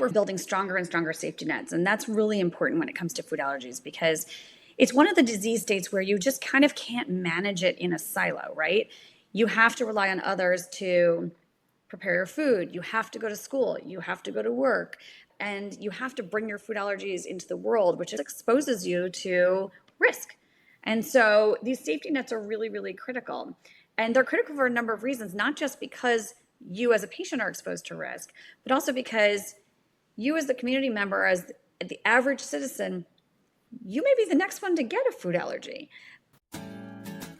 We're building stronger and stronger safety nets. And that's really important when it comes to food allergies because it's one of the disease states where you just kind of can't manage it in a silo, right? You have to rely on others to prepare your food. You have to go to school. You have to go to work. And you have to bring your food allergies into the world, which exposes you to risk. And so these safety nets are really, really critical. And they're critical for a number of reasons, not just because you as a patient are exposed to risk, but also because you as the community member, as the average citizen, you may be the next one to get a food allergy.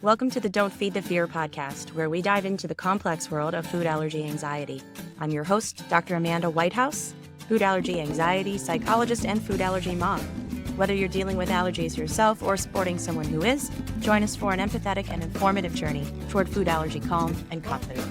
Welcome to the Don't Feed the Fear podcast, where we dive into the complex world of food allergy anxiety. I'm your host, Dr. Amanda Whitehouse, food allergy anxiety psychologist and food allergy mom. Whether you're dealing with allergies yourself or supporting someone who is, join us for an empathetic and informative journey toward food allergy calm and confidence.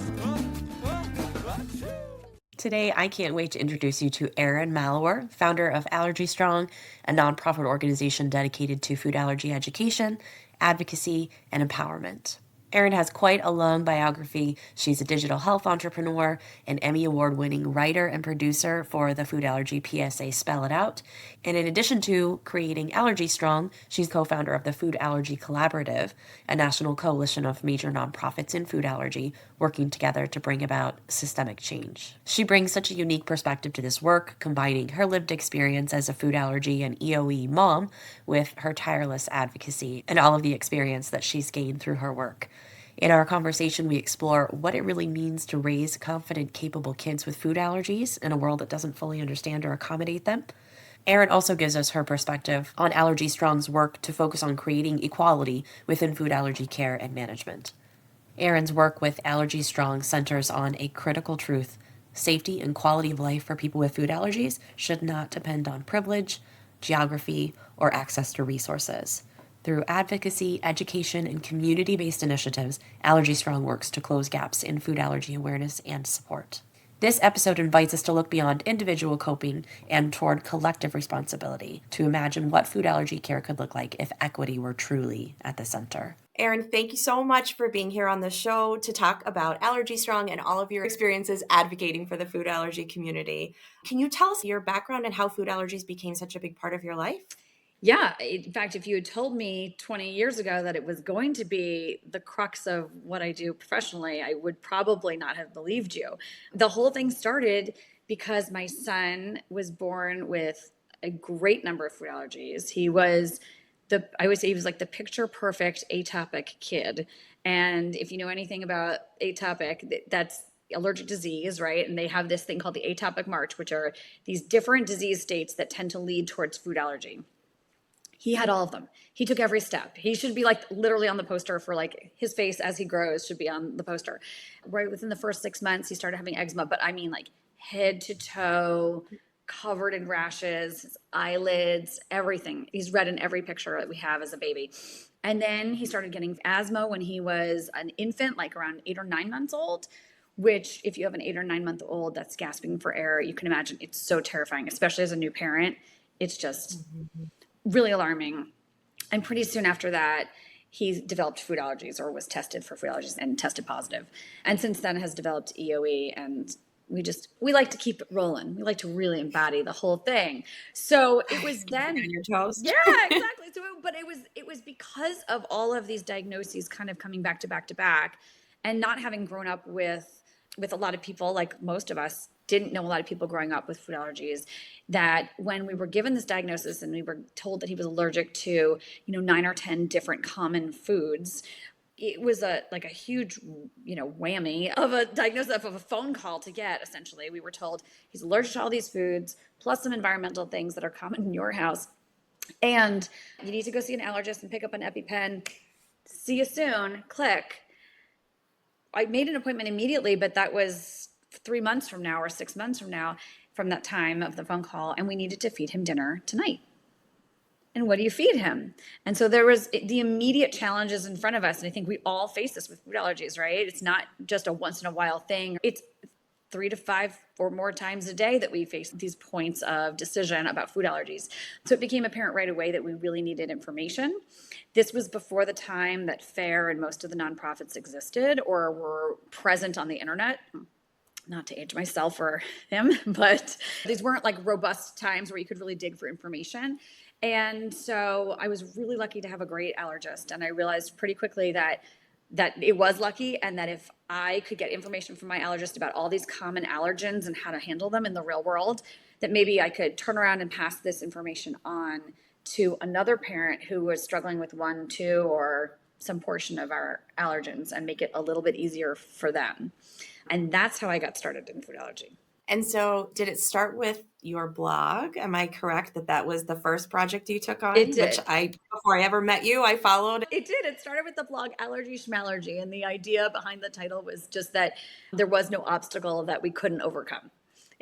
Today, I can't wait to introduce you to Erin Malawer, founder of Allergy Strong, a nonprofit organization dedicated to food allergy education, advocacy, and empowerment. Erin has quite a long biography. She's a digital health entrepreneur, an Emmy Award-winning writer and producer for the food allergy PSA Spell It Out. And in addition to creating Allergy Strong, she's co-founder of the Food Allergy Collaborative, a national coalition of major nonprofits in food allergy working together to bring about systemic change. She brings such a unique perspective to this work, combining her lived experience as a food allergy and EOE mom with her tireless advocacy and all of the experience that she's gained through her work. In our conversation, we explore what it really means to raise confident, capable kids with food allergies in a world that doesn't fully understand or accommodate them. Erin also gives us her perspective on Allergy Strong's work to focus on creating equality within food allergy care and management. Erin's work with Allergy Strong centers on a critical truth: safety and quality of life for people with food allergies should not depend on privilege, geography, or access to resources. Through advocacy, education, and community-based initiatives, Allergy Strong works to close gaps in food allergy awareness and support. This episode invites us to look beyond individual coping and toward collective responsibility to imagine what food allergy care could look like if equity were truly at the center. Erin, thank you so much for being here on the show to talk about Allergy Strong and all of your experiences advocating for the food allergy community. Can you tell us your background and how food allergies became such a big part of your life? Yeah. In fact, if you had told me 20 years ago that it was going to be the crux of what I do professionally, I would probably not have believed you. The whole thing started because my son was born with a great number of food allergies. I would say he was like the picture perfect atopic kid. And if you know anything about atopic, that's allergic disease, right? And they have this thing called the atopic march, which are these different disease states that tend to lead towards food allergy. He had all of them. He took every step. He should be like literally on the poster for like his face as he grows should be on the poster. Right within the first 6 months, he started having eczema, but I mean like head to toe, covered in rashes, his eyelids, everything. He's red in every picture that we have as a baby. And then he started getting asthma when he was an infant, like around 8 or 9 months old, which if you have an 8 or 9 month old that's gasping for air, you can imagine it's so terrifying, especially as a new parent. It's just really alarming. And pretty soon after that, he developed food allergies or was tested for food allergies and tested positive. And since then has developed EOE, and we like to keep it rolling. We like to really embody the whole thing. So it was then on your toast. Yeah, exactly. But it was because of all of these diagnoses kind of coming back to back to back, and not having grown up with a lot of people, like most of us didn't know a lot of people growing up with food allergies, that when we were given this diagnosis and we were told that he was allergic to 9 or 10 different common foods, it was a huge whammy of a diagnosis, of a phone call to get. Essentially, we were told he's allergic to all these foods plus some environmental things that are common in your house, and you need to go see an allergist and pick up an EpiPen. See you soon. Click. I made an appointment immediately, but that was 3 months from now or 6 months from now, from that time of the phone call, and we needed to feed him dinner tonight. And what do you feed him? And so there was the immediate challenges in front of us, and I think we all face this with food allergies, right? It's not just a once in a while thing. It's 3 to 5 or more times a day that we face these points of decision about food allergies. So it became apparent right away that we really needed information. This was before the time that FARE and most of the nonprofits existed or were present on the internet. not to age myself or him, but these weren't like robust times where you could really dig for information. And so I was really lucky to have a great allergist. And I realized pretty quickly that it was lucky, and that if I could get information from my allergist about all these common allergens and how to handle them in the real world, that maybe I could turn around and pass this information on to another parent who was struggling with one, two, or some portion of our allergens and make it a little bit easier for them. And that's how I got started in food allergy. And so did it start with your blog? Am I correct that that was the first project you took on? It Which did. before I ever met you, I followed. It did. It started with the blog Allergy Schmallergy. And the idea behind the title was just that there was no obstacle that we couldn't overcome.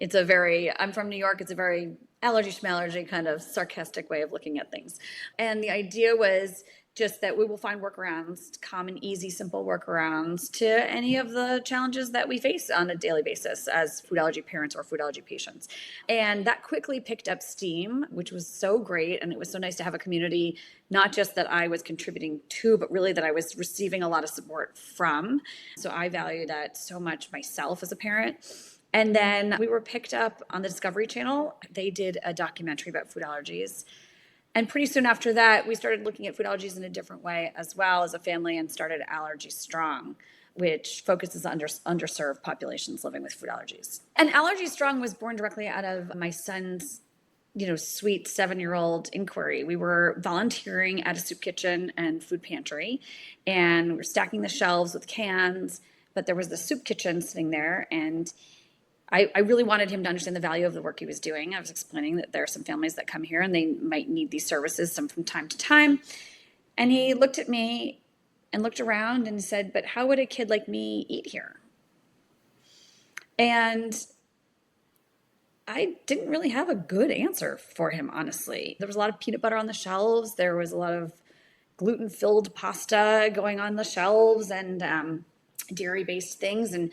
I'm from New York. It's a very allergy schmallergy kind of sarcastic way of looking at things. And the idea was just that we will find workarounds, common, easy, simple workarounds to any of the challenges that we face on a daily basis as food allergy parents or food allergy patients. And that quickly picked up steam, which was so great. And it was so nice to have a community, not just that I was contributing to, but really that I was receiving a lot of support from. So I value that so much myself as a parent. And then we were picked up on the Discovery Channel. They did a documentary about food allergies. And pretty soon after that, we started looking at food allergies in a different way as well as a family, and started Allergy Strong, which focuses on underserved populations living with food allergies. And Allergy Strong was born directly out of my son's sweet 7-year-old inquiry. We were volunteering at a soup kitchen and food pantry, and we were stacking the shelves with cans, but there was the soup kitchen sitting there, and I really wanted him to understand the value of the work he was doing. I was explaining that there are some families that come here and they might need these services, some from time to time. And he looked at me and looked around and said, "But how would a kid like me eat here?" And I didn't really have a good answer for him, honestly. There was a lot of peanut butter on the shelves. There was a lot of gluten-filled pasta going on the shelves, and dairy-based things. And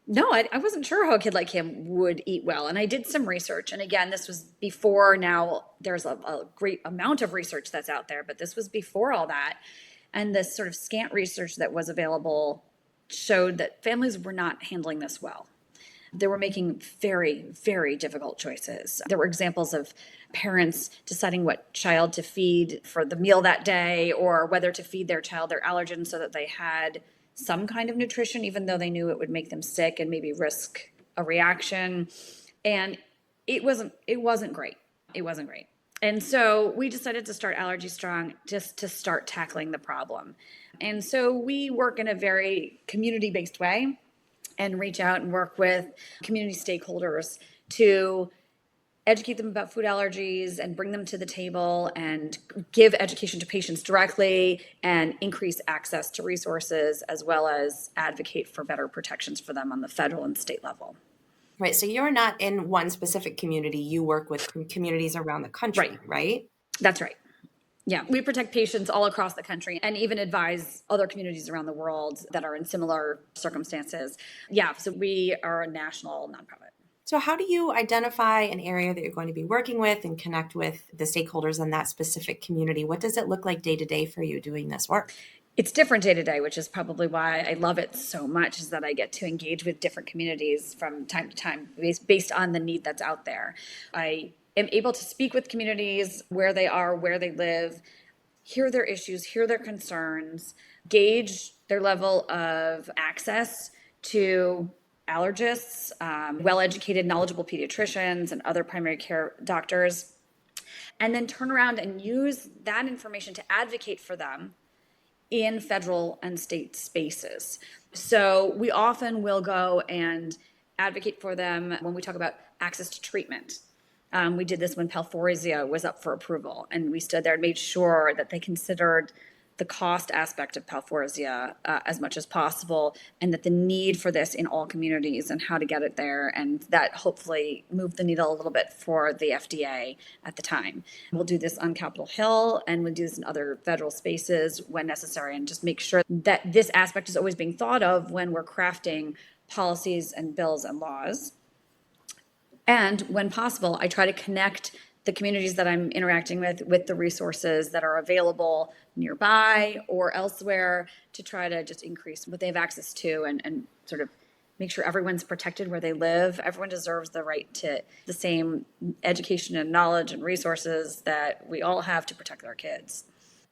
no, I wasn't sure how a kid like him would eat well. And I did some research. And again, this was before. Now there's a great amount of research that's out there, but this was before all that. And this sort of scant research that was available showed that families were not handling this well. They were making very, very difficult choices. There were examples of parents deciding what child to feed for the meal that day, or whether to feed their child their allergens so that they had some kind of nutrition, even though they knew it would make them sick and maybe risk a reaction. And it wasn't great. It wasn't great. And so we decided to start Allergy Strong just to start tackling the problem. And so we work in a very community-based way and reach out and work with community stakeholders to educate them about food allergies and bring them to the table and give education to patients directly and increase access to resources, as well as advocate for better protections for them on the federal and state level. Right. So you're not in one specific community. You work with communities around the country, right? That's right. Yeah, we protect patients all across the country and even advise other communities around the world that are in similar circumstances. Yeah, so we are a national nonprofit. So how do you identify an area that you're going to be working with and connect with the stakeholders in that specific community? What does it look like day to day for you doing this work? It's different day to day, which is probably why I love it so much, is that I get to engage with different communities from time to time based on the need that's out there. I am able to speak with communities where they are, where they live, hear their issues, hear their concerns, gauge their level of access to allergists, well-educated, knowledgeable pediatricians, and other primary care doctors, and then turn around and use that information to advocate for them in federal and state spaces. So we often will go and advocate for them when we talk about access to treatment. We did this when Palforzia was up for approval, and we stood there and made sure that they considered the cost aspect of Palforzia as much as possible, and that the need for this in all communities and how to get it there, and that hopefully moved the needle a little bit for the FDA at the time. We'll do this on Capitol Hill, and we'll do this in other federal spaces when necessary, and just make sure that this aspect is always being thought of when we're crafting policies and bills and laws. And when possible, I try to connect the communities that I'm interacting with the resources that are available nearby or elsewhere, to try to just increase what they have access to and sort of make sure everyone's protected where they live. Everyone deserves the right to the same education and knowledge and resources that we all have to protect our kids.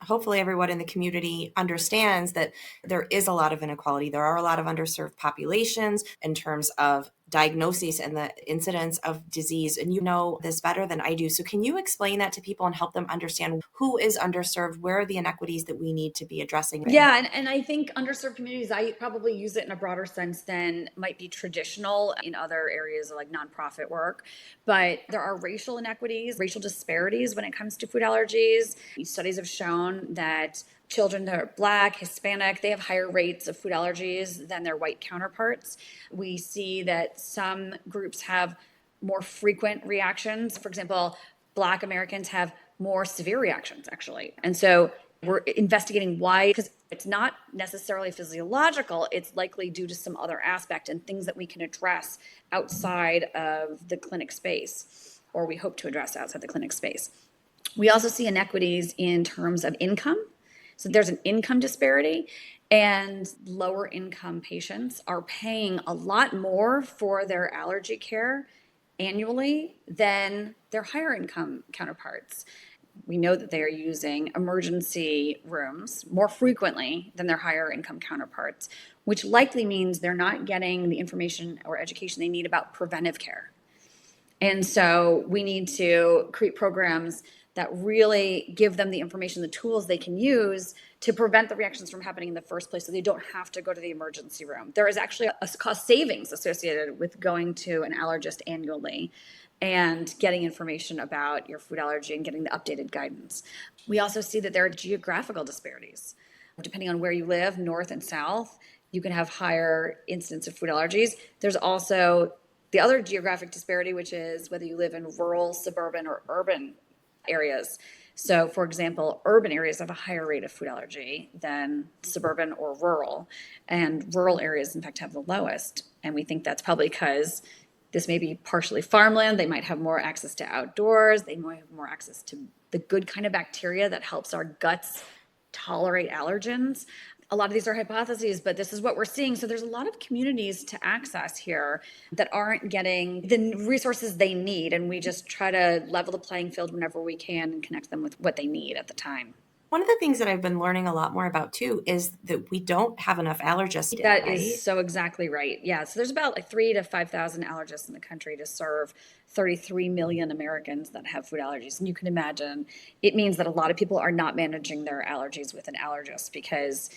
Hopefully everyone in the community understands that there is a lot of inequality. There are a lot of underserved populations in terms of diagnoses and the incidence of disease. And you know this better than I do. So can you explain that to people and help them understand who is underserved? Where are the inequities that we need to be addressing? Yeah, and I think underserved communities, I probably use it in a broader sense than might be traditional in other areas of like nonprofit work. But there are racial inequities, racial disparities when it comes to food allergies. Studies have shown that children that are Black, Hispanic, they have higher rates of food allergies than their white counterparts. We see that some groups have more frequent reactions. For example, Black Americans have more severe reactions, actually. And so we're investigating why, because it's not necessarily physiological, it's likely due to some other aspect and things that we can address outside of the clinic space, or we hope to address outside the clinic space. We also see inequities in terms of income. So there's an income disparity, and lower income patients are paying a lot more for their allergy care annually than their higher income counterparts. We know that they are using emergency rooms more frequently than their higher income counterparts, which likely means they're not getting the information or education they need about preventive care. And so we need to create programs that really give them the information, the tools they can use to prevent the reactions from happening in the first place so they don't have to go to the emergency room. There is actually a cost savings associated with going to an allergist annually and getting information about your food allergy and getting the updated guidance. We also see that there are geographical disparities. Depending on where you live, north and south, you can have higher incidence of food allergies. There's also the other geographic disparity, which is whether you live in rural, suburban, or urban areas. So, for example, urban areas have a higher rate of food allergy than suburban or rural, and rural areas, in fact, have the lowest. And we think that's probably because this may be partially farmland. They might have more access to outdoors. They might have more access to the good kind of bacteria that helps our guts tolerate allergens. A lot of these are hypotheses, but this is what we're seeing. So there's a lot of communities to access here that aren't getting the resources they need. And we just try to level the playing field whenever we can and connect them with what they need at the time. One of the things that I've been learning a lot more about too is that we don't have enough allergists. That is so exactly right. Yeah. So there's about like 3,000 to 5,000 allergists in the country to serve 33 million Americans that have food allergies. And you can imagine it means that a lot of people are not managing their allergies with an allergist because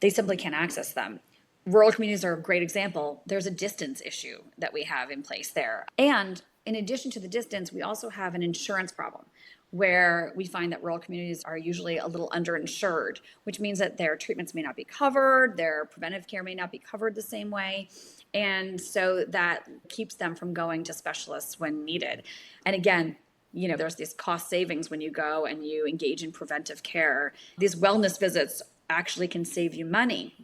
they simply can't access them. Rural communities are a great example. There's a distance issue that we have in place there. And in addition to the distance, we also have an insurance problem where we find that rural communities are usually a little underinsured, which means that their treatments may not be covered, their preventive care may not be covered the same way. And so that keeps them from going to specialists when needed. And again, there's these cost savings when you go and you engage in preventive care. These wellness visits actually can save you money.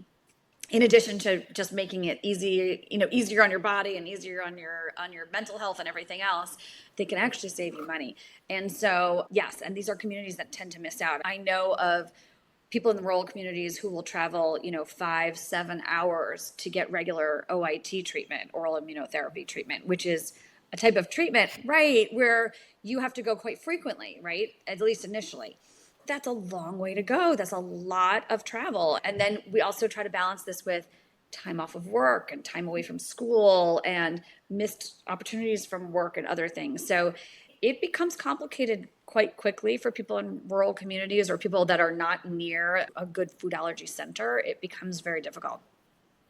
In addition to just making it easier on your body and easier on your mental health and everything else, they can actually save you money. And so, yes, and these are communities that tend to miss out. I know of people in the rural communities who will travel, 5-7 hours to get regular OIT treatment, oral immunotherapy treatment, which is a type of treatment, right, where you have to go quite frequently, right, at least initially. That's a long way to go. That's a lot of travel. And then we also try to balance this with time off of work and time away from school and missed opportunities from work and other things. So it becomes complicated quite quickly for people in rural communities or people that are not near a good food allergy center. It becomes very difficult.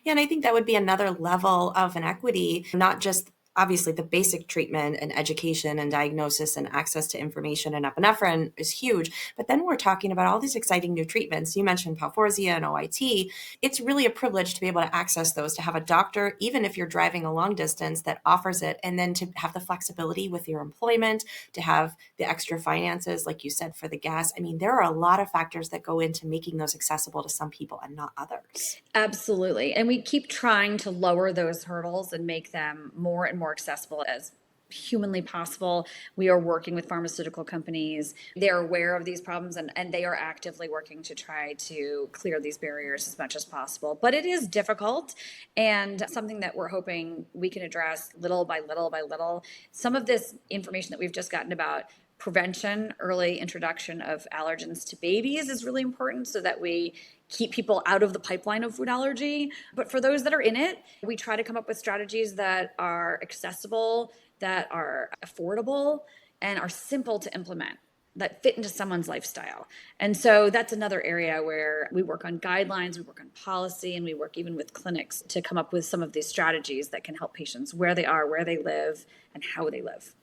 Yeah, and I think that would be another level of inequity, not just obviously the basic treatment and education and diagnosis and access to information and epinephrine is huge. But then we're talking about all these exciting new treatments. You mentioned Palforzia and OIT. It's really a privilege to be able to access those, to have a doctor, even if you're driving a long distance, that offers it, and then to have the flexibility with your employment, to have the extra finances, like you said, for the gas. I mean, there are a lot of factors that go into making those accessible to some people and not others. Absolutely. And we keep trying to lower those hurdles and make them more and more accessible as humanly possible. We are working with pharmaceutical companies. They're aware of these problems and they are actively working to try to clear these barriers as much as possible. But it is difficult and something that we're hoping we can address little by little by little. Some of this information that we've just gotten about prevention, early introduction of allergens to babies is really important so that we keep people out of the pipeline of food allergy. But for those that are in it, we try to come up with strategies that are accessible, that are affordable, and are simple to implement, that fit into someone's lifestyle. And so that's another area where we work on guidelines, we work on policy, and we work even with clinics to come up with some of these strategies that can help patients where they are, where they live, and how they live.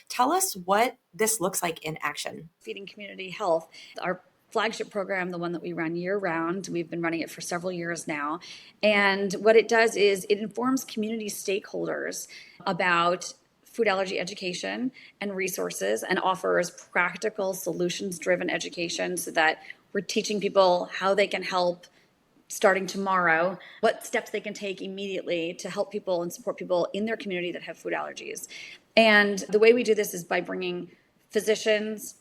Tell us what this looks like in action. Feeding Community Health, our flagship program, the one that we run year round. We've been running it for several years now. And what it does is it informs community stakeholders about food allergy education and resources and offers practical solutions-driven education so that we're teaching people how they can help starting tomorrow, what steps they can take immediately to help people and support people in their community that have food allergies. And the way we do this is by bringing physicians,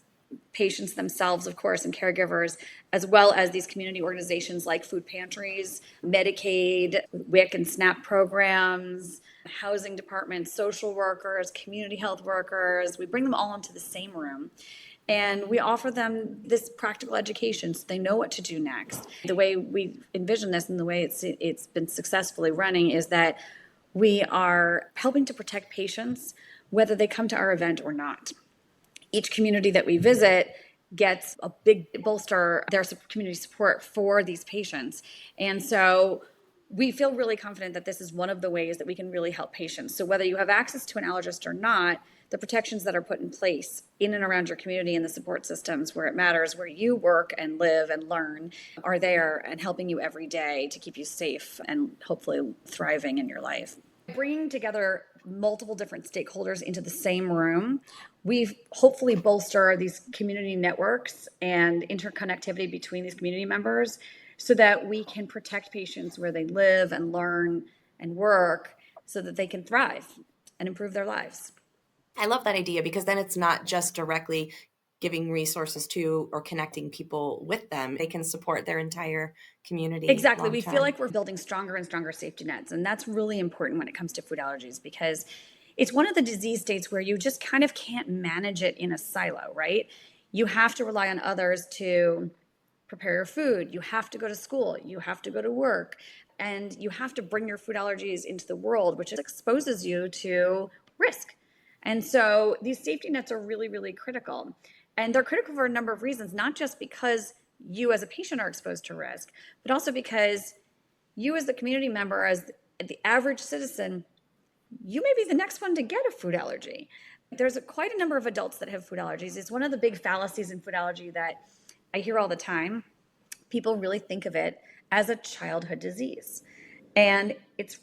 patients themselves, of course, and caregivers, as well as these community organizations like food pantries, Medicaid, WIC and SNAP programs, housing departments, social workers, community health workers. We bring them all into the same room. And we offer them this practical education so they know what to do next. The way we envision this and the way it's been successfully running is that we are helping to protect patients whether they come to our event or not. Each community that we visit gets a big bolster their community support for these patients. And so we feel really confident that this is one of the ways that we can really help patients. So whether you have access to an allergist or not, the protections that are put in place in and around your community and the support systems where it matters, where you work and live and learn, are there and helping you every day to keep you safe and hopefully thriving in your life. Bringing together multiple different stakeholders into the same room, we've hopefully bolster these community networks and interconnectivity between these community members so that we can protect patients where they live and learn and work so that they can thrive and improve their lives. I love that idea because then it's not just directly giving resources to or connecting people with them. They can support their entire community. Exactly. We long-term. feel like we're building stronger and stronger safety nets. And that's really important when it comes to food allergies because it's one of the disease states where you just kind of can't manage it in a silo, right? You have to rely on others to prepare your food. You have to go to school. You have to go to work. And you have to bring your food allergies into the world, which exposes you to risk. And so these safety nets are really, really critical. And they're critical for a number of reasons, not just because you as a patient are exposed to risk, but also because you as the community member, as the average citizen, you may be the next one to get a food allergy. There's quite a number of adults that have food allergies. It's one of the big fallacies in food allergy that I hear all the time. People really think of it as a childhood disease. And it's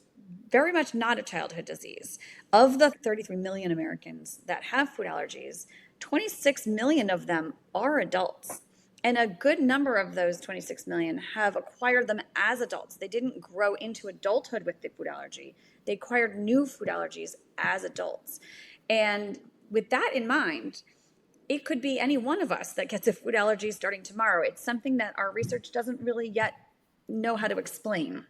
very much not a childhood disease. Of the 33 million Americans that have food allergies, 26 million of them are adults. And a good number of those 26 million have acquired them as adults. They didn't grow into adulthood with the food allergy. They acquired new food allergies as adults. And with that in mind, it could be any one of us that gets a food allergy starting tomorrow. It's something that our research doesn't really yet know how to explain.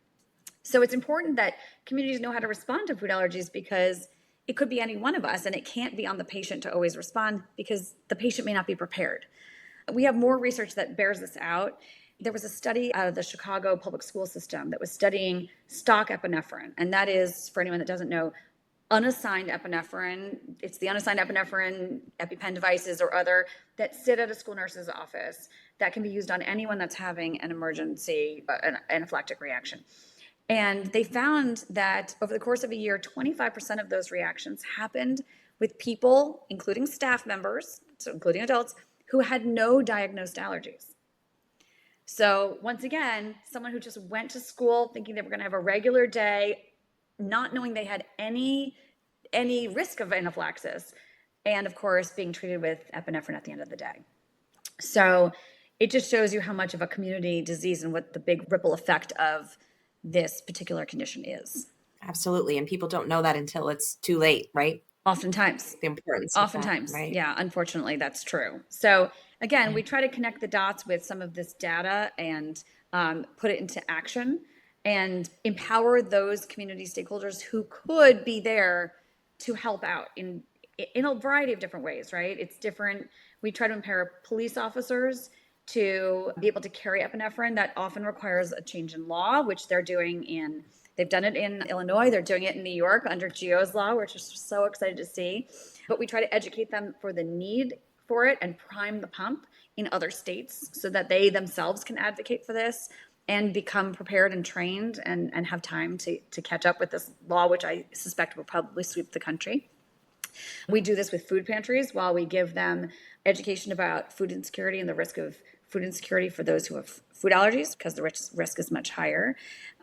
So it's important that communities know how to respond to food allergies because it could be any one of us and it can't be on the patient to always respond because the patient may not be prepared. We have more research that bears this out. There was a study out of the Chicago public school system that was studying stock epinephrine. And that is, for anyone that doesn't know, unassigned epinephrine. It's the unassigned epinephrine, EpiPen devices or other that sit at a school nurse's office that can be used on anyone that's having an emergency, an anaphylactic reaction. And they found that over the course of a year, 25% of those reactions happened with people, including staff members, so including adults, who had no diagnosed allergies. So once again, someone who just went to school thinking they were going to have a regular day, not knowing they had any risk of anaphylaxis, and of course being treated with epinephrine at the end of the day. So it just shows you how much of a community disease and what the big ripple effect of this particular condition is. Absolutely. And people don't know that until it's too late, right? Oftentimes. the importance of that, Oftentimes, right? yeah, unfortunately, that's true. So again, we try to connect the dots with some of this data and put it into action and empower those community stakeholders who could be there to help out in a variety of different ways, right? It's different. We try to empower police officers to be able to carry epinephrine. That often requires a change in law, which they've done it in Illinois, they're doing it in New York under Geo's law, which is so excited to see. But we try to educate them for the need for it and prime the pump in other states so that they themselves can advocate for this and become prepared and trained and have time to catch up with this law, which I suspect will probably sweep the country. We do this with food pantries while we give them education about food insecurity and the risk of food insecurity for those who have food allergies, because the risk is much higher.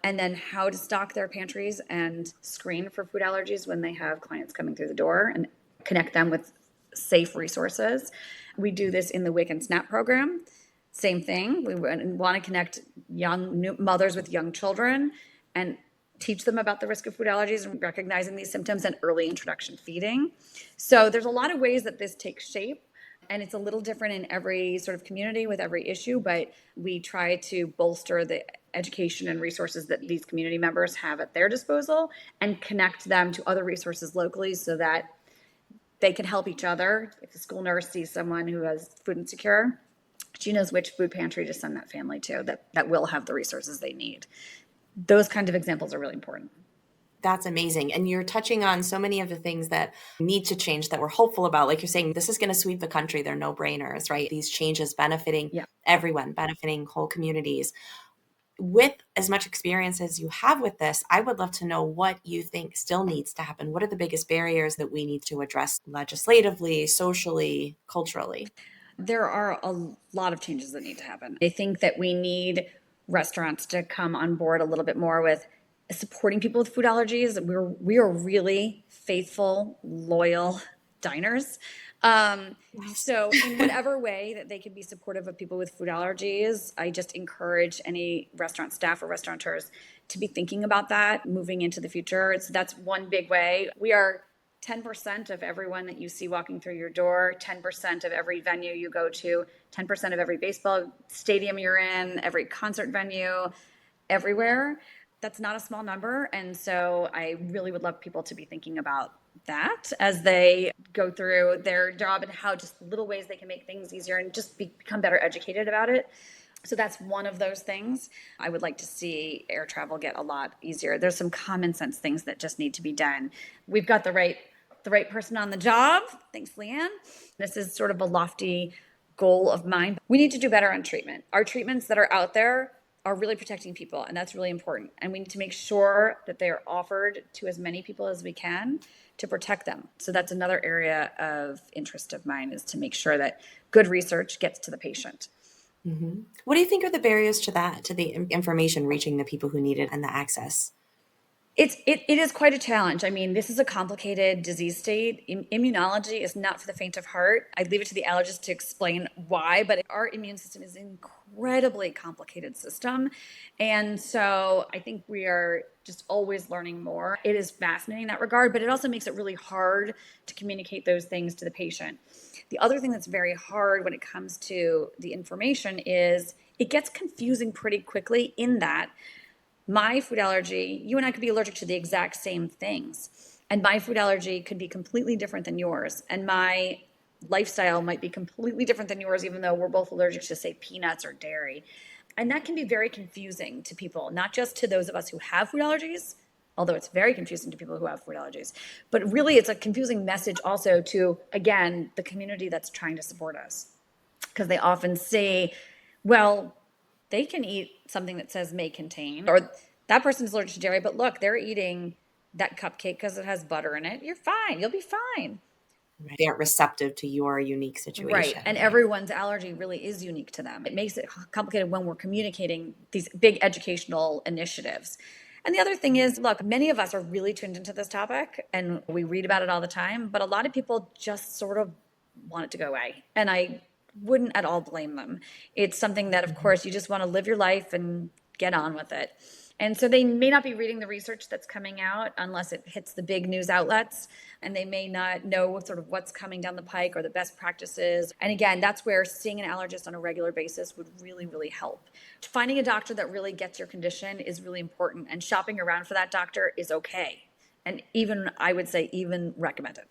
And then how to stock their pantries and screen for food allergies when they have clients coming through the door and connect them with safe resources. We do this in the Wake and Snap program. Same thing. We want to connect young mothers with young children and teach them about the risk of food allergies and recognizing these symptoms and early introduction feeding. So there's a lot of ways that this takes shape, and it's a little different in every sort of community with every issue, but we try to bolster the education and resources that these community members have at their disposal and connect them to other resources locally so that they can help each other. If the school nurse sees someone who has food insecure, she knows which food pantry to send that family to that will have the resources they need. Those kinds of examples are really important. That's amazing. And you're touching on so many of the things that need to change that we're hopeful about. Like you're saying, this is going to sweep the country. They're no brainers, right? These changes benefiting Yeah. everyone, benefiting whole communities. With as much experience as you have with this, I would love to know what you think still needs to happen. What are the biggest barriers that we need to address legislatively, socially, culturally? There are a lot of changes that need to happen. I think that we need restaurants to come on board a little bit more with supporting people with food allergies. We are really faithful, loyal diners. So in whatever way that they can be supportive of people with food allergies, I just encourage any restaurant staff or restaurateurs to be thinking about that moving into the future. So that's one big way. We are 10% of everyone that you see walking through your door, 10% of every venue you go to, 10% of every baseball stadium you're in, every concert venue, everywhere. That's not a small number. And so I really would love people to be thinking about that as they go through their job and how just little ways they can make things easier and just become better educated about it. So that's one of those things. I would like to see air travel get a lot easier. There's some common sense things that just need to be done. We've got the right person on the job. Thanks, Leanne. This is sort of a lofty goal of mine. We need to do better on treatment. Our treatments that are out there are really protecting people, and that's really important. And we need to make sure that they are offered to as many people as we can to protect them. So that's another area of interest of mine, is to make sure that good research gets to the patient. Mm-hmm. What do you think are the barriers to that, to the information reaching the people who need it and the access? It is quite a challenge. I mean, this is a complicated disease state. Immunology is not for the faint of heart. I leave it to the allergist to explain why, but our immune system is an incredibly complicated system. And so I think we are just always learning more. It is fascinating in that regard, but it also makes it really hard to communicate those things to the patient. The other thing that's very hard when it comes to the information is it gets confusing pretty quickly, in that my food allergy, you and I could be allergic to the exact same things. And my food allergy could be completely different than yours. And my lifestyle might be completely different than yours, even though we're both allergic to, say, peanuts or dairy. And that can be very confusing to people, not just to those of us who have food allergies, although it's very confusing to people who have food allergies. But really, it's a confusing message also to, again, the community that's trying to support us. Because they often say, well, they can eat something that says may contain, or that person's allergic to dairy, but look, they're eating that cupcake because it has butter in it. You're fine. You'll be fine. Right. They aren't receptive to your unique situation. Right. And everyone's allergy really is unique to them. It makes it complicated when we're communicating these big educational initiatives. And the other thing is, look, many of us are really tuned into this topic and we read about it all the time, but a lot of people just sort of want it to go away. And I wouldn't at all blame them. It's something that, of course, you just want to live your life and get on with it. And so they may not be reading the research that's coming out unless it hits the big news outlets, and they may not know sort of what's coming down the pike or the best practices. And again, that's where seeing an allergist on a regular basis would really, really help. Finding a doctor that really gets your condition is really important, and shopping around for that doctor is okay. And even, I would say, even recommended.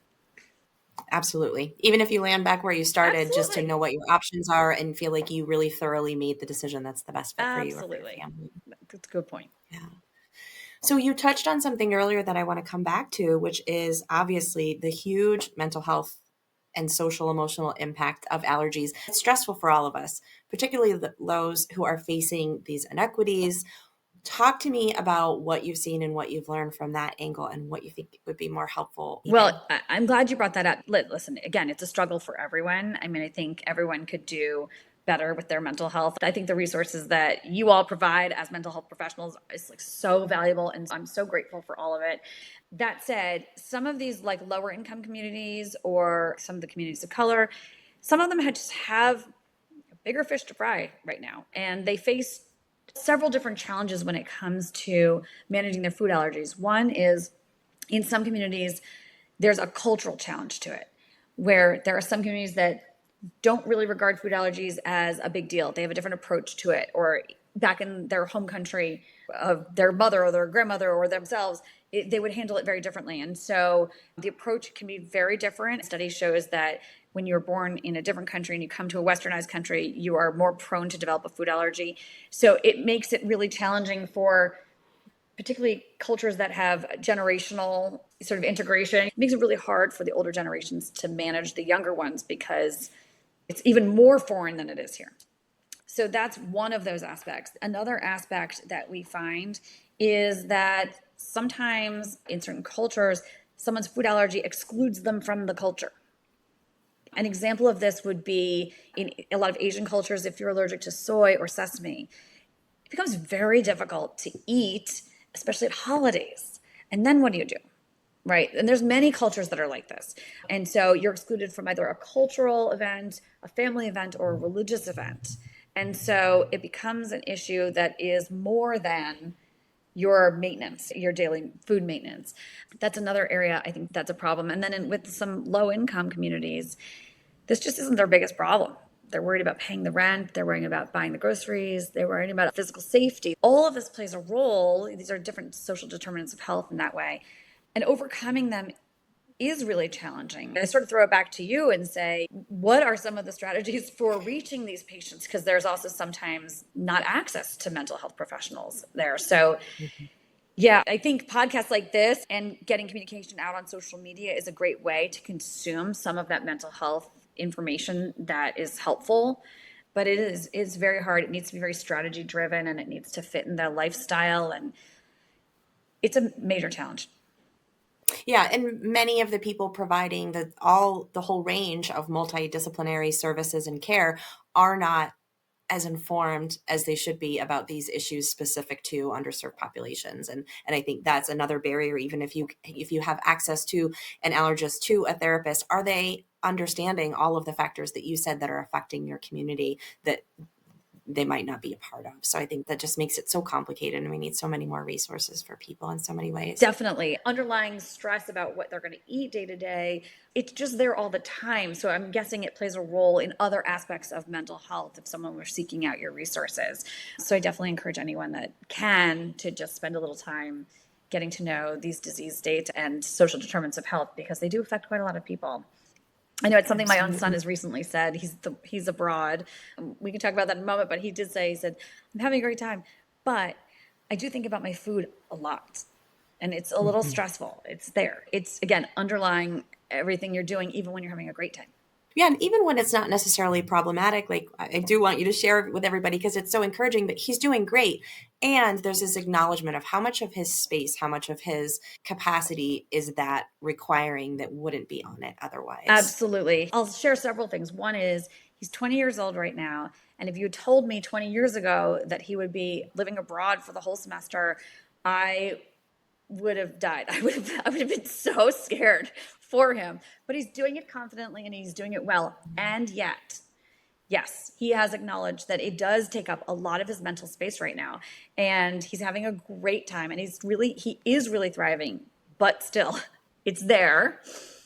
Absolutely. Even if you land back where you started, just to Absolutely. know what your options are and feel like you really thoroughly made the decision that's the best fit for you or for your Absolutely. family. That's a good point. Yeah. So you touched on something earlier that I want to come back to, which is obviously the huge mental health and social emotional impact of allergies. It's stressful for all of us, particularly those who are facing these inequities. Talk to me about what you've seen and what you've learned from that angle and what you think would be more helpful. Well, I'm glad you brought that up. Listen, again, it's a struggle for everyone. I mean, I think everyone could do better with their mental health. I think the resources that you all provide as mental health professionals is like so valuable, and I'm so grateful for all of it. That said, some of these like lower income communities or some of the communities of color, some of them just have bigger fish to fry right now, and they face several different challenges when it comes to managing their food allergies. One is in some communities, there's a cultural challenge to it, where there are some communities that don't really regard food allergies as a big deal. They have a different approach to it, or back in their home country of their mother or their grandmother or themselves, they would handle it very differently. And so the approach can be very different. Study shows that when you're born in a different country and you come to a westernized country, you are more prone to develop a food allergy. So it makes it really challenging for particularly cultures that have generational sort of integration. It makes it really hard for the older generations to manage the younger ones because it's even more foreign than it is here. So that's one of those aspects. Another aspect that we find is that sometimes in certain cultures, someone's food allergy excludes them from the culture. An example of this would be in a lot of Asian cultures, if you're allergic to soy or sesame, it becomes very difficult to eat, especially at holidays. And then what do you do? Right. And there's many cultures that are like this. And so you're excluded from either a cultural event, a family event, or a religious event. And so it becomes an issue that is more than your maintenance, your daily food maintenance. That's another area I think that's a problem. And then with some low income communities, this just isn't their biggest problem. They're worried about paying the rent. They're worrying about buying the groceries. They're worried about physical safety. All of this plays a role. These are different social determinants of health in that way. And overcoming them is really challenging. I sort of throw it back to you and say, what are some of the strategies for reaching these patients? Because there's also sometimes not access to mental health professionals there. So, yeah, I think podcasts like this and getting communication out on social media is a great way to consume some of that mental health information that is helpful. But it's very hard. It needs to be very strategy driven, and it needs to fit in the lifestyle. And it's a major challenge. Yeah, and many of the people providing the whole range of multidisciplinary services and care are not as informed as they should be about these issues specific to underserved populations. And I think that's another barrier. Even if you have access to an allergist, to a therapist, are they understanding all of the factors that you said that are affecting your community that they might not be a part of? So I think that just makes it so complicated, and we need so many more resources for people in so many ways. Definitely. Underlying stress about what they're going to eat day to day, it's just there all the time. So I'm guessing it plays a role in other aspects of mental health if someone were seeking out your resources. So I definitely encourage anyone that can to just spend a little time getting to know these disease states and social determinants of health, because they do affect quite a lot of people. I know it's something my own son has recently said. He's abroad. We can talk about that in a moment, but he said, I'm having a great time, but I do think about my food a lot, and it's a little stressful. It's there. It's, again, underlying everything you're doing, even when you're having a great time. Yeah, and even when it's not necessarily problematic, like I do want you to share with everybody because it's so encouraging, but he's doing great. And there's this acknowledgement of how much of his space, how much of his capacity is that requiring that wouldn't be on it otherwise. Absolutely. I'll share several things. One is he's 20 years old right now. And if you had told me 20 years ago that he would be living abroad for the whole semester, I would have died. I would have been so scared for him. But he's doing it confidently and he's doing it well. And yet Yes, he has acknowledged that it does take up a lot of his mental space right now. And he's having a great time and he is really thriving, but still, it's there.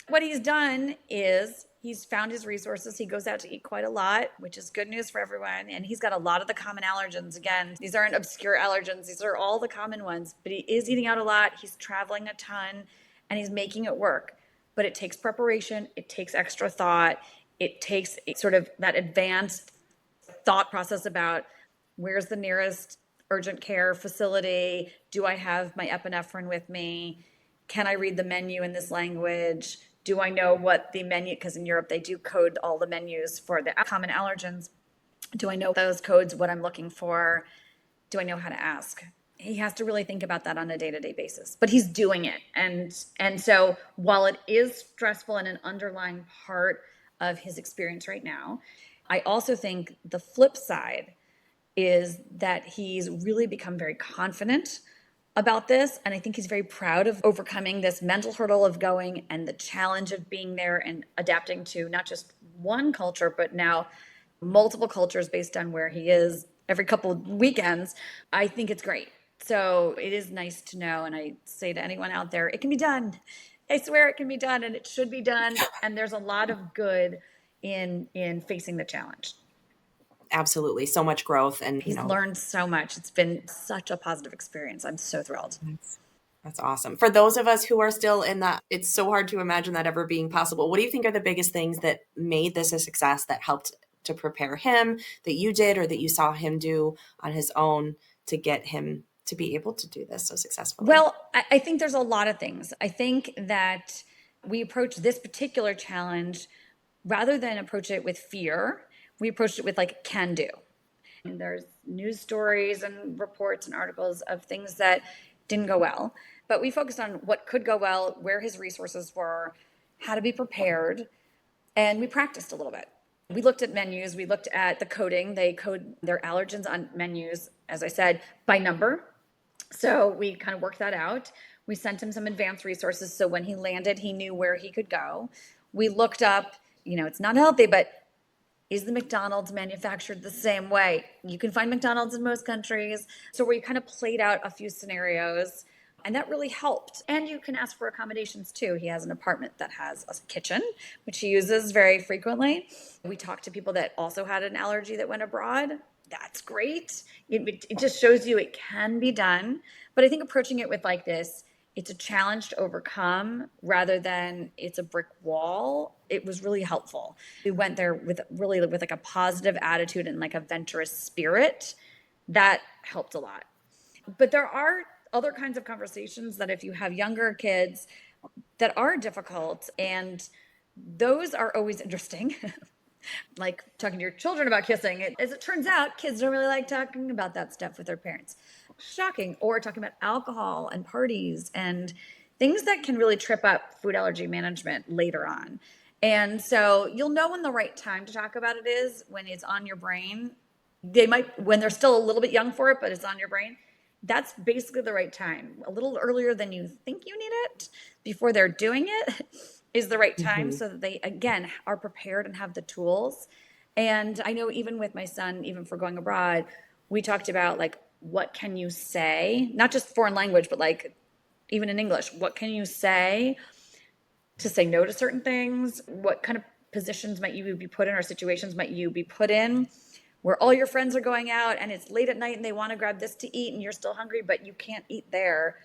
What he's done is he's found his resources. He goes out to eat quite a lot, which is good news for everyone. And he's got a lot of the common allergens. Again, these aren't obscure allergens, these are all the common ones. But he is eating out a lot, he's traveling a ton, and he's making it work. But it takes preparation, it takes extra thought, it takes sort of that advanced thought process about where's the nearest urgent care facility? Do I have my epinephrine with me? Can I read the menu in this language? Do I know what the menu, because in Europe they do code all the menus for the common allergens. Do I know those codes, what I'm looking for? Do I know how to ask? He has to really think about that on a day-to-day basis, but he's doing it. And so while it is stressful and an underlying part of his experience right now, I also think the flip side is that he's really become very confident about this. And I think he's very proud of overcoming this mental hurdle of going and the challenge of being there and adapting to not just one culture, but now multiple cultures based on where he is every couple of weekends. I think it's great. So it is nice to know. And I say to anyone out there, it can be done. I swear it can be done and it should be done. And there's a lot of good in facing the challenge. Absolutely. So much growth. And he's learned so much. It's been such a positive experience. I'm so thrilled. That's awesome. For those of us who are still in that, it's so hard to imagine that ever being possible. What do you think are the biggest things that made this a success, that helped to prepare him, that you did or that you saw him do on his own to get him to be able to do this so successfully? Well, I think there's a lot of things. I think that we approach this particular challenge rather than approach it with fear, we approached it with like can do. And there's news stories and reports and articles of things that didn't go well, but we focused on what could go well, where his resources were, how to be prepared, and we practiced a little bit. We looked at menus, we looked at the coding. They code their allergens on menus, as I said, by number. So we kind of worked that out. We sent him some advanced resources so when he landed, he knew where he could go. We looked up, it's not healthy, but is the McDonald's manufactured the same way? You can find McDonald's in most countries. So we kind of played out a few scenarios and that really helped. And you can ask for accommodations too. He has an apartment that has a kitchen, which he uses very frequently. We talked to people that also had an allergy that went abroad. That's great. It just shows you it can be done. But I think approaching it with like this, it's a challenge to overcome rather than it's a brick wall. It was really helpful. We went there with like a positive attitude and like a venturous spirit. That helped a lot. But there are other kinds of conversations that if you have younger kids that are difficult, and those are always interesting. Like talking to your children about kissing. As it turns out, kids don't really like talking about that stuff with their parents. Shocking. Or talking about alcohol and parties and things that can really trip up food allergy management later on. And so you'll know when the right time to talk about it is when it's on your brain. They might, when they're still a little bit young for it, but it's on your brain. That's basically the right time. A little earlier than you think you need it before they're doing it is the right time so that they, again, are prepared and have the tools. And I know even with my son, even for going abroad, we talked about like, what can you say? Not just foreign language, but like even in English, what can you say to say no to certain things? What kind of positions might you be put in or situations might you be put in where all your friends are going out and it's late at night and they want to grab this to eat and you're still hungry, but you can't eat there.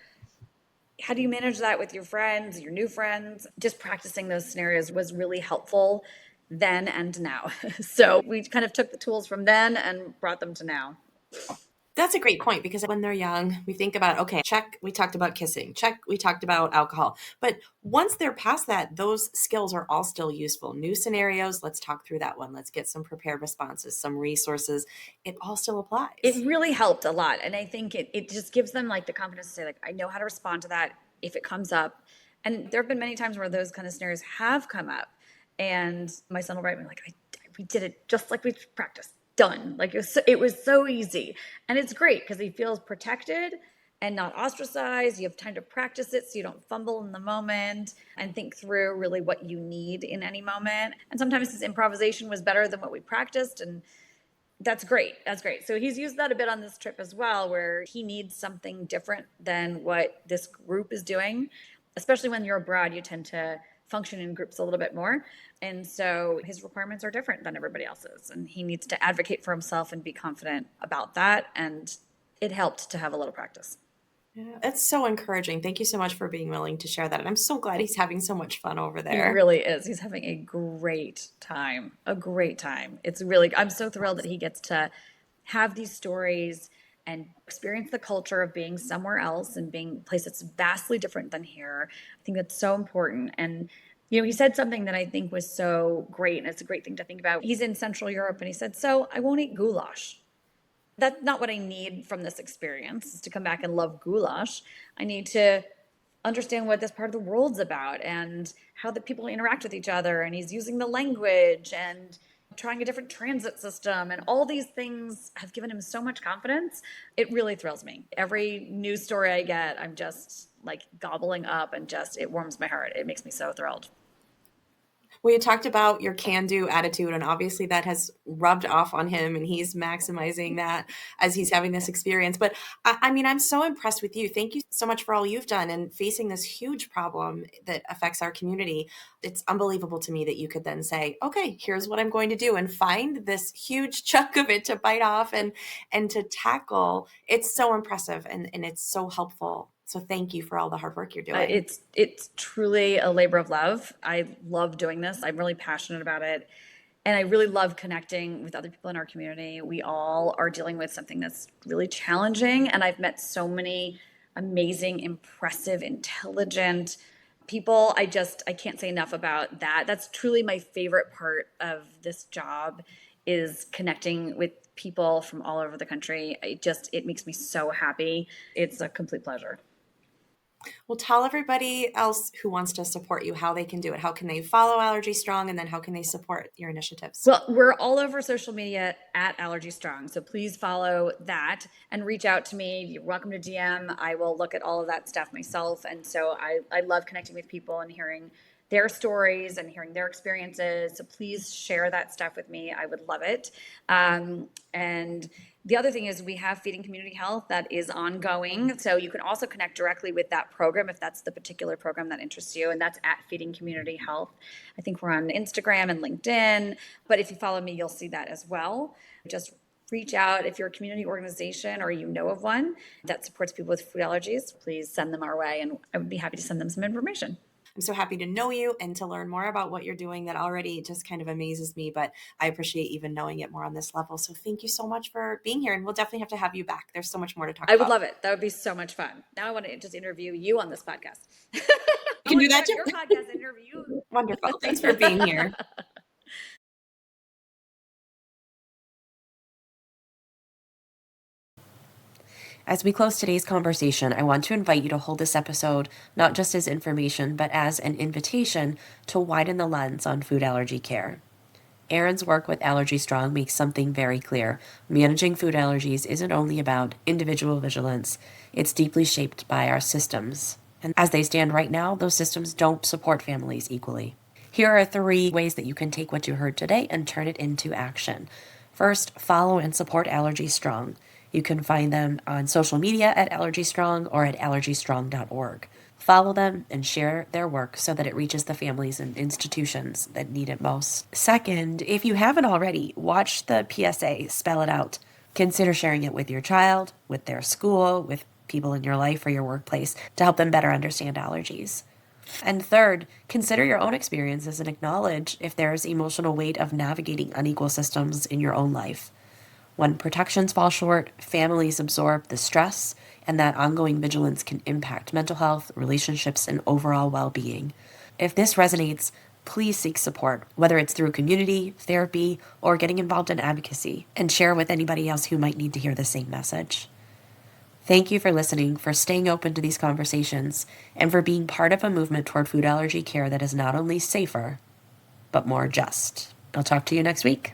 How do you manage that with your friends, your new friends? Just practicing those scenarios was really helpful then and now. So we kind of took the tools from then and brought them to now. That's a great point because when they're young, we think about, okay, check, we talked about kissing, check, we talked about alcohol. But once they're past that, those skills are all still useful. New scenarios, let's talk through that one. Let's get some prepared responses, some resources. It all still applies. It really helped a lot. And I think it just gives them like the confidence to say, like, I know how to respond to that if it comes up. And there have been many times where those kind of scenarios have come up. And my son will write me like, we did it just like we practiced. Done. Like it was so easy. And it's great because he feels protected and not ostracized. You have time to practice it so you don't fumble in the moment and think through really what you need in any moment. And sometimes his improvisation was better than what we practiced, and that's great. That's great. So he's used that a bit on this trip as well, where he needs something different than what this group is doing. Especially when you're abroad, you tend to function in groups a little bit more. And so his requirements are different than everybody else's. And he needs to advocate for himself and be confident about that. And it helped to have a little practice. Yeah, that's so encouraging. Thank you so much for being willing to share that. And I'm so glad he's having so much fun over He there. really is. He's having a great time. A great time. It's really, I'm so thrilled that he gets to have these stories and experience the culture of being somewhere else and being a place that's vastly different than here. I think that's so important. And he said something that I think was so great, and it's a great thing to think about. He's in Central Europe, and he said, "So I won't eat goulash. That's not what I need from this experience, is to come back and love goulash. I need to understand what this part of the world's about and how the people interact with each other." And he's using the language and trying a different transit system, and all these things have given him so much confidence. It really thrills me. Every news story I get, I'm just like gobbling up, and just, it warms my heart. It makes me so thrilled. Well, you talked about your can-do attitude, and obviously that has rubbed off on him, and he's maximizing that as he's having this experience. But I mean, I'm so impressed with you. Thank you so much for all you've done and facing this huge problem that affects our community. It's unbelievable to me that you could then say, okay, here's what I'm going to do, and find this huge chunk of it to bite off and to tackle. It's so impressive, and it's so helpful. So thank you for all the hard work you're doing. It's truly a labor of love. I love doing this. I'm really passionate about it. And I really love connecting with other people in our community. We all are dealing with something that's really challenging. And I've met so many amazing, impressive, intelligent people. I can't say enough about that. That's truly my favorite part of this job, is connecting with people from all over the country. It makes me so happy. It's a complete pleasure. Well, tell everybody else who wants to support you how they can do it. How can they follow Allergy Strong, and then how can they support your initiatives? Well, we're all over social media at Allergy Strong. So please follow that and reach out to me. You're welcome to DM. I will look at all of that stuff myself. And so I love connecting with people and hearing their stories and hearing their experiences. So please share that stuff with me. I would love it. And the other thing is, we have Feeding Community Health that is ongoing. So you can also connect directly with that program if that's the particular program that interests you. And that's at Feeding Community Health. I think we're on Instagram and LinkedIn. But if you follow me, you'll see that as well. Just reach out. If you're a community organization or you know of one that supports people with food allergies, please send them our way. And I would be happy to send them some information. I'm so happy to know you and to learn more about what you're doing. That already just kind of amazes me, but I appreciate even knowing it more on this level. So thank you so much for being here, and we'll definitely have to have you back. There's so much more to talk about. I would love it. That would be so much fun. Now I want to just interview you on this podcast. You can do that too. Your podcast interview. Wonderful. Thanks for being here. As we close today's conversation, I want to invite you to hold this episode not just as information, but as an invitation to widen the lens on food allergy care. Erin's work with Allergy Strong makes something very clear. Managing food allergies isn't only about individual vigilance, it's deeply shaped by our systems. And as they stand right now, those systems don't support families equally. Here are 3 ways that you can take what you heard today and turn it into action. First, follow and support Allergy Strong. You can find them on social media at Allergy Strong or at allergystrong.org. Follow them and share their work so that it reaches the families and institutions that need it most. Second, if you haven't already, watch the PSA spell it out. Consider sharing it with your child, with their school, with people in your life or your workplace to help them better understand allergies. And third, consider your own experiences and acknowledge if there's emotional weight of navigating unequal systems in your own life. When protections fall short, families absorb the stress, and that ongoing vigilance can impact mental health, relationships, and overall well-being. If this resonates, please seek support, whether it's through community, therapy, or getting involved in advocacy, and share with anybody else who might need to hear the same message. Thank you for listening, for staying open to these conversations, and for being part of a movement toward food allergy care that is not only safer, but more just. I'll talk to you next week.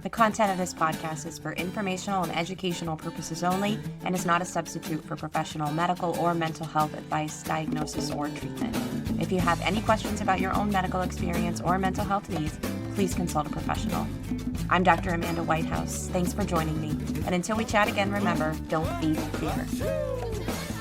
The content of this podcast is for informational and educational purposes only and is not a substitute for professional medical or mental health advice, diagnosis, or treatment. If you have any questions about your own medical experience or mental health needs, please consult a professional. I'm Dr. Amanda Whitehouse. Thanks for joining me. And until we chat again, remember, don't feed fear.